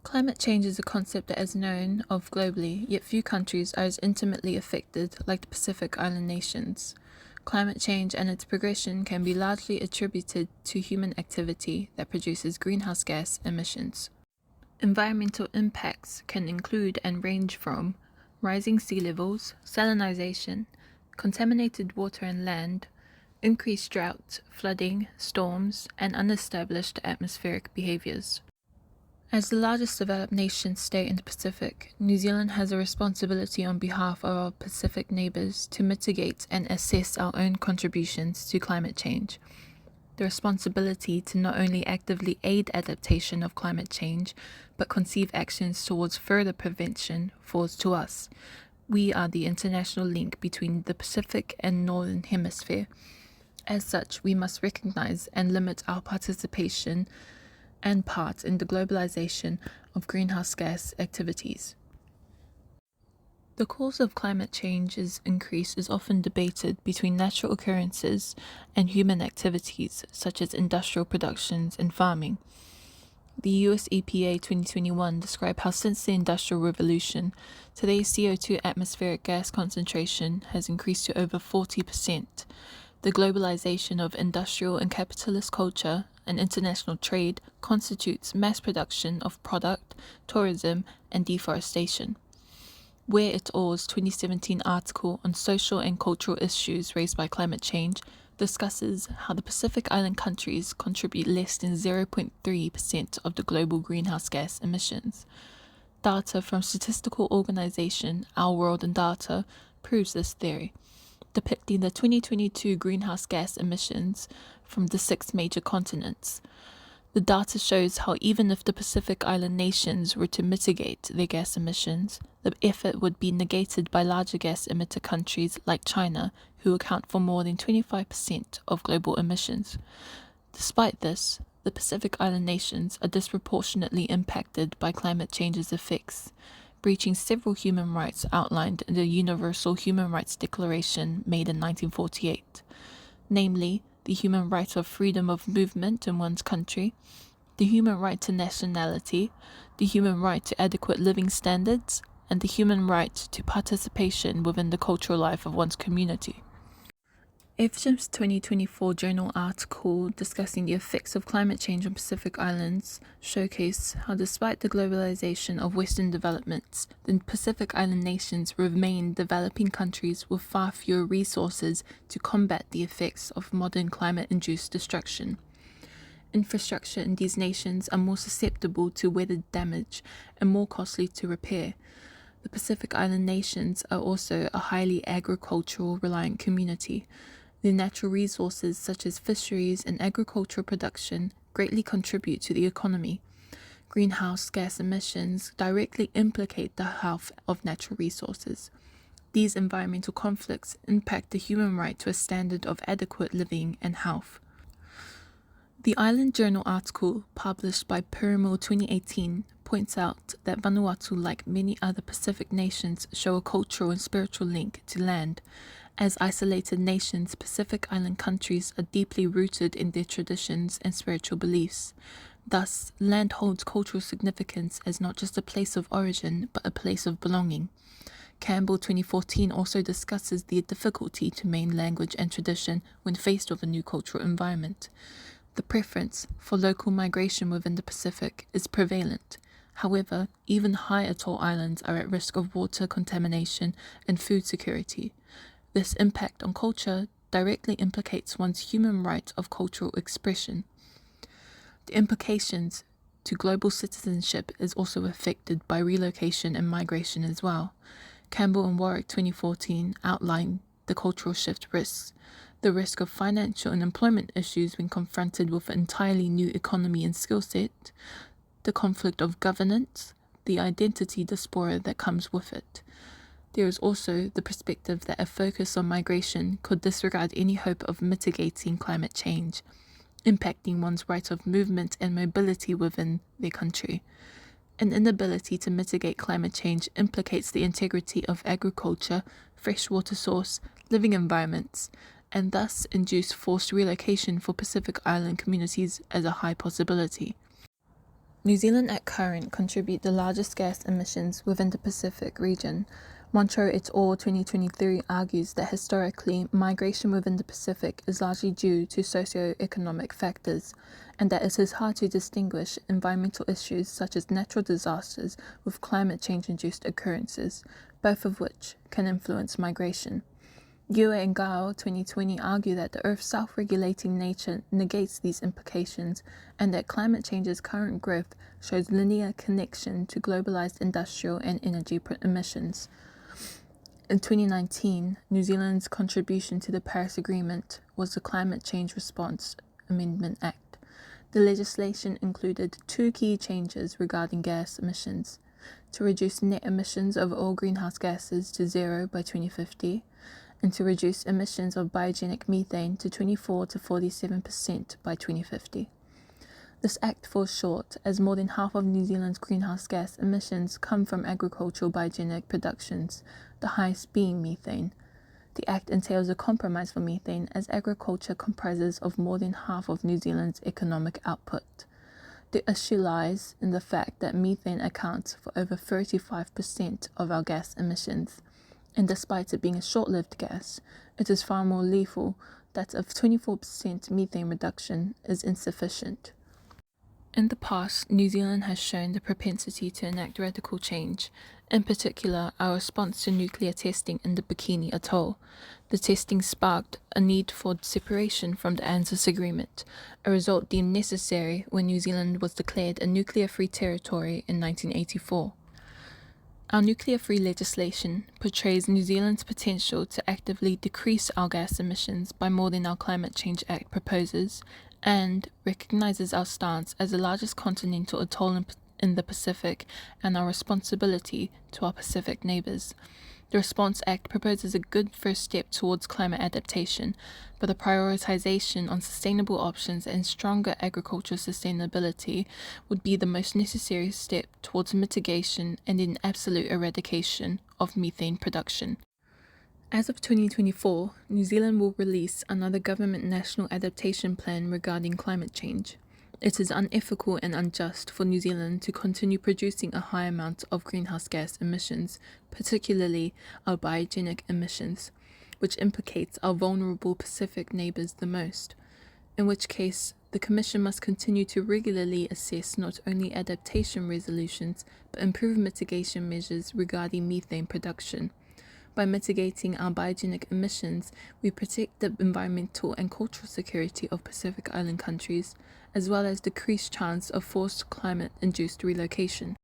Climate change is a concept that is known of globally, yet few countries are as intimately affected like the Pacific Island nations. Climate change and its progression can be largely attributed to human activity that produces greenhouse gas emissions. Environmental impacts can include and range from rising sea levels, salinization, contaminated water and land, increased drought, flooding, storms, and unestablished atmospheric behaviors. As the largest developed nation state in the Pacific, New Zealand has a responsibility on behalf of our Pacific neighbours to mitigate and assess our own contributions to climate change. The responsibility to not only actively aid adaptation of climate change, but conceive actions towards further prevention falls to us. We are the international link between the Pacific and Northern Hemisphere. As such, we must recognise and limit our participation and part in the globalization of greenhouse gas activities. The cause of climate change's increase is often debated between natural occurrences and human activities such as industrial productions and farming. The US EPA 2021 described how since the Industrial Revolution, today's CO2 atmospheric gas concentration has increased to over 40%. The globalization of industrial and capitalist culture and international trade constitutes mass production of product, tourism, and deforestation. Ware et al.'s 2017 article on social and cultural issues raised by climate change discusses how the Pacific Island countries contribute less than 0.3% of the global greenhouse gas emissions. Data from statistical organization Our World in Data proves this theory, depicting the 2022 greenhouse gas emissions from the 6 major continents. The data shows how even if the Pacific Island nations were to mitigate their gas emissions, the effort would be negated by larger gas emitter countries like China, who account for more than 25% of global emissions. Despite this, the Pacific Island nations are disproportionately impacted by climate change's effects, breaching several human rights outlined in the Universal Human Rights Declaration made in 1948, namely the human right of freedom of movement in one's country, the human right to nationality, the human right to adequate living standards, and the human right to participation within the cultural life of one's community. FGIM's 2024 journal article discussing the effects of climate change on Pacific Islands showcase how despite the globalization of Western developments, the Pacific Island nations remain developing countries with far fewer resources to combat the effects of modern climate-induced destruction. Infrastructure in these nations are more susceptible to weather damage and more costly to repair. The Pacific Island nations are also a highly agricultural reliant community. The natural resources such as fisheries and agricultural production greatly contribute to the economy. Greenhouse gas emissions directly implicate the health of natural resources. These environmental conflicts impact the human right to a standard of adequate living and health. The Island Journal article, published by Pyramid 2018, points out that Vanuatu, like many other Pacific nations, show a cultural and spiritual link to land. As isolated nations, Pacific Island countries are deeply rooted in their traditions and spiritual beliefs. Thus, land holds cultural significance as not just a place of origin, but a place of belonging. Campbell 2014 also discusses the difficulty to maintain language and tradition when faced with a new cultural environment. The preference for local migration within the Pacific is prevalent. However, even high atoll islands are at risk of water contamination and food security. This impact on culture directly implicates one's human right of cultural expression. The implications to global citizenship is also affected by relocation and migration as well. Campbell and Warwick 2014 outline the cultural shift risks, the risk of financial and employment issues when confronted with an entirely new economy and skill set, the conflict of governance, the identity diaspora that comes with it. There is also the perspective that a focus on migration could disregard any hope of mitigating climate change, impacting one's right of movement and mobility within their country. An inability to mitigate climate change implicates the integrity of agriculture, freshwater source, living environments, and thus induce forced relocation for Pacific Island communities as a high possibility. New Zealand at current contribute the largest gas emissions within the Pacific region. Montreux et al. 2023 argues that historically, migration within the Pacific is largely due to socio-economic factors, and that it is hard to distinguish environmental issues such as natural disasters with climate change-induced occurrences, both of which can influence migration. Yue and Gao 2020 argue that the Earth's self-regulating nature negates these implications and that climate change's current growth shows linear connection to globalized industrial and energy emissions. In 2019, New Zealand's contribution to the Paris Agreement was the Climate Change Response Amendment Act. The legislation included two key changes regarding gas emissions: to reduce net emissions of all greenhouse gases to zero by 2050, and to reduce emissions of biogenic methane to 24 to 47% by 2050. This act falls short, as more than half of New Zealand's greenhouse gas emissions come from agricultural biogenic productions, the highest being methane. The act entails a compromise for methane, as agriculture comprises of more than half of New Zealand's economic output. The issue lies in the fact that methane accounts for over 35% of our gas emissions, and despite it being a short-lived gas, it is far more lethal. That of 24% methane reduction is insufficient. In the past, New Zealand has shown the propensity to enact radical change, in particular our response to nuclear testing in the Bikini Atoll. The testing sparked a need for separation from the ANZUS Agreement, a result deemed necessary when New Zealand was declared a nuclear-free territory in 1984. Our nuclear-free legislation portrays New Zealand's potential to actively decrease our gas emissions by more than our Climate Change Act proposes, and recognizes our stance as the largest continental atoll in the Pacific and our responsibility to our Pacific neighbors. The Response Act proposes a good first step towards climate adaptation, but a prioritization on sustainable options and stronger agricultural sustainability would be the most necessary step towards mitigation and an absolute eradication of methane production. As of 2024, New Zealand will release another government national adaptation plan regarding climate change. It is unethical and unjust for New Zealand to continue producing a high amount of greenhouse gas emissions, particularly our biogenic emissions, which implicates our vulnerable Pacific neighbours the most, in which case the Commission must continue to regularly assess not only adaptation resolutions, but improve mitigation measures regarding methane production. By mitigating our biogenic emissions, we protect the environmental and cultural security of Pacific Island countries, as well as decrease chance of forced climate-induced relocation.